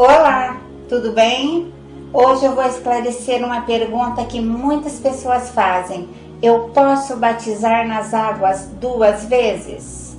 Olá, tudo bem? Hoje eu vou esclarecer uma pergunta que muitas pessoas fazem. Eu posso batizar nas águas 2 vezes?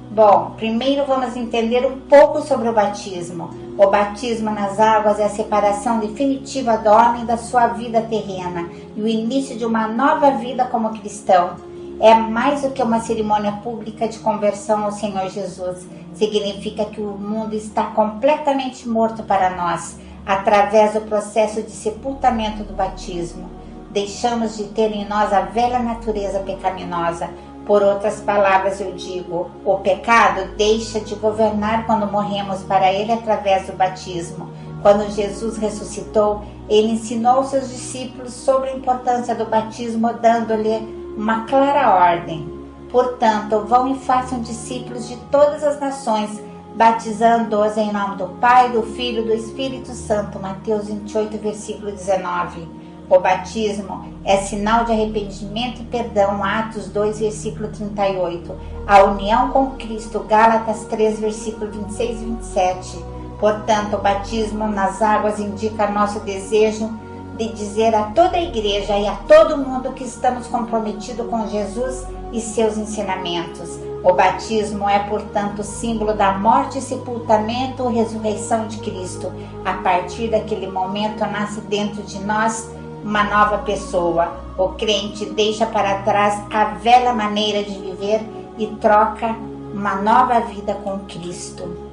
Bom, primeiro vamos entender um pouco sobre o batismo. O batismo nas águas é a separação definitiva do homem da sua vida terrena e o início de uma nova vida como cristão. É mais do que uma cerimônia pública de conversão ao Senhor Jesus. Significa que o mundo está completamente morto para nós, através do processo de sepultamento do batismo. Deixamos de ter em nós a velha natureza pecaminosa. Por outras palavras, eu digo, o pecado deixa de governar quando morremos para ele através do batismo. Quando Jesus ressuscitou, ele ensinou aos seus discípulos sobre a importância do batismo, dando-lhe uma clara ordem. Portanto, vão e façam discípulos de todas as nações, batizando-os em nome do Pai, do Filho e do Espírito Santo. Mateus 28, versículo 19. O batismo é sinal de arrependimento e perdão. Atos 2, versículo 38. A união com Cristo. Gálatas 3, versículo 26 e 27. Portanto, o batismo nas águas indica nosso desejo de dizer a toda a igreja e a todo mundo que estamos comprometidos com Jesus e seus ensinamentos. O batismo é, portanto, símbolo da morte, sepultamento e ressurreição de Cristo. A partir daquele momento nasce dentro de nós uma nova pessoa. O crente deixa para trás a velha maneira de viver e troca uma nova vida com Cristo.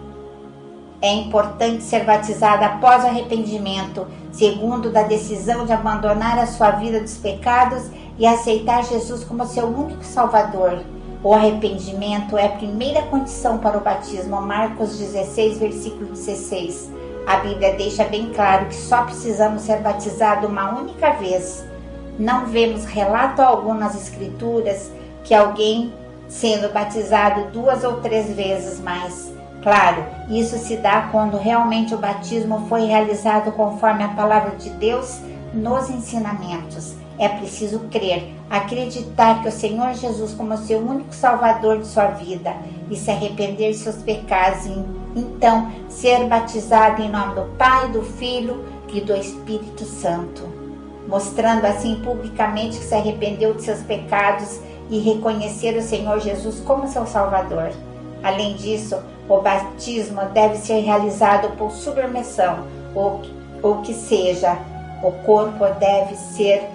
É importante ser batizado após o arrependimento, segundo da decisão de abandonar a sua vida dos pecados e aceitar Jesus como seu único Salvador. O arrependimento é a primeira condição para o batismo. Marcos 16, versículo 16. A Bíblia deixa bem claro que só precisamos ser batizados uma única vez. Não vemos relato algum nas Escrituras que alguém sendo batizado 2 ou 3 vezes mais. Claro, isso se dá quando realmente o batismo foi realizado conforme a palavra de Deus nos ensinamentos. É preciso crer, acreditar que o Senhor Jesus como seu único Salvador de sua vida e se arrepender de seus pecados e então ser batizado em nome do Pai, do Filho e do Espírito Santo, mostrando assim publicamente que se arrependeu de seus pecados e reconhecer o Senhor Jesus como seu Salvador. Além disso, o batismo deve ser realizado por submersão, ou que seja, o corpo deve ser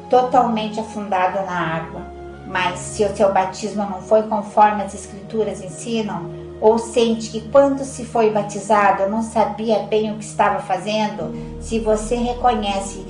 totalmente afundado na água. Mas se o seu batismo não foi conforme as Escrituras ensinam, ou sente que quando se foi batizado não sabia bem o que estava fazendo, se você reconhece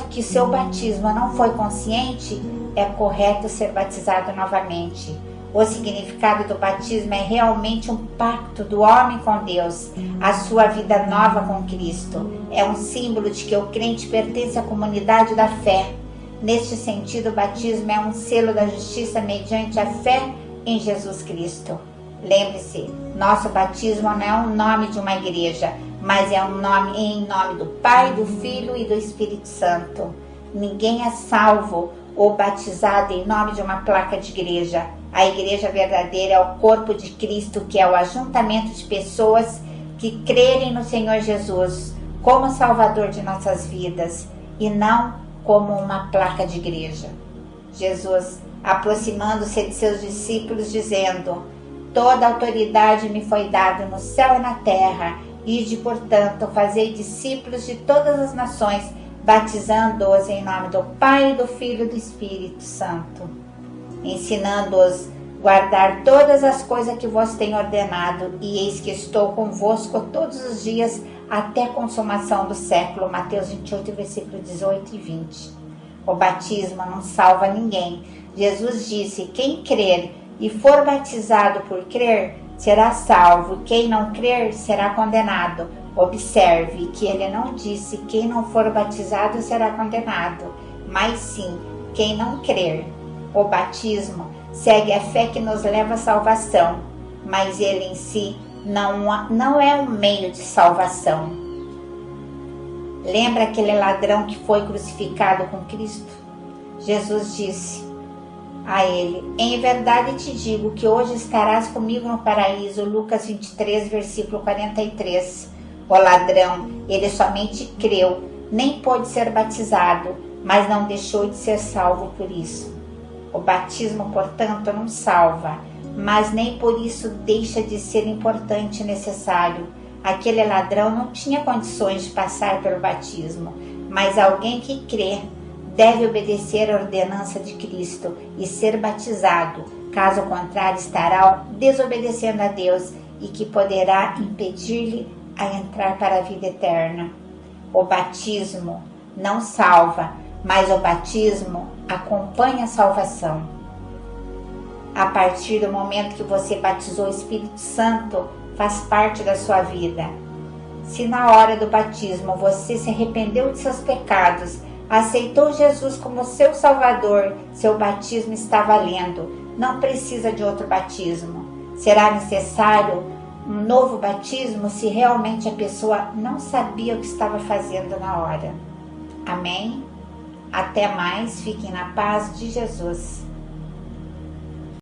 que seu batismo não foi consciente, é correto ser batizado novamente. O significado do batismo é realmente um pacto do homem com Deus, a sua vida nova com Cristo. É um símbolo de que o crente pertence à comunidade da fé. Neste sentido, o batismo é um selo da justiça mediante a fé em Jesus Cristo. Lembre-se, nosso batismo não é um nome de uma igreja, mas é um nome em nome do Pai, do Filho e do Espírito Santo. Ninguém é salvo ou batizado em nome de uma placa de igreja. A igreja verdadeira é o corpo de Cristo, que é o ajuntamento de pessoas que crerem no Senhor Jesus como Salvador de nossas vidas e não como uma placa de igreja. Jesus, aproximando-se de seus discípulos, dizendo: toda autoridade me foi dada no céu e na terra, ide, portanto, fazei discípulos de todas as nações, batizando-os em nome do Pai, do Filho e do Espírito Santo, ensinando-os a guardar todas as coisas que vos tenho ordenado, e eis que estou convosco todos os dias até a consumação do século. Mateus 28, versículo 18 e 20. O batismo não salva ninguém. Jesus disse: quem crer e for batizado por crer será salvo, quem não crer será condenado. Observe que ele não disse quem não for batizado será condenado, mas sim quem não crer. O batismo segue a fé que nos leva à salvação, mas ele em si não é um meio de salvação. Lembra aquele ladrão que foi crucificado com Cristo? Jesus disse a ele: em verdade te digo que hoje estarás comigo no paraíso. Lucas 23, versículo 43. O ladrão, ele somente creu, nem pôde ser batizado, mas não deixou de ser salvo por isso. O batismo, portanto, não salva, mas nem por isso deixa de ser importante e necessário. Aquele ladrão não tinha condições de passar pelo batismo, mas alguém que crê deve obedecer a ordenança de Cristo e ser batizado. Caso contrário, estará desobedecendo a Deus e que poderá impedir-lhe a entrar para a vida eterna. O batismo não salva, mas o batismo acompanha a salvação. A partir do momento que você batizou, o Espírito Santo faz parte da sua vida. Se na hora do batismo você se arrependeu de seus pecados, aceitou Jesus como seu Salvador, seu batismo está valendo. Não precisa de outro batismo. Será necessário um novo batismo se realmente a pessoa não sabia o que estava fazendo na hora. Amém? Até mais, fiquem na paz de Jesus.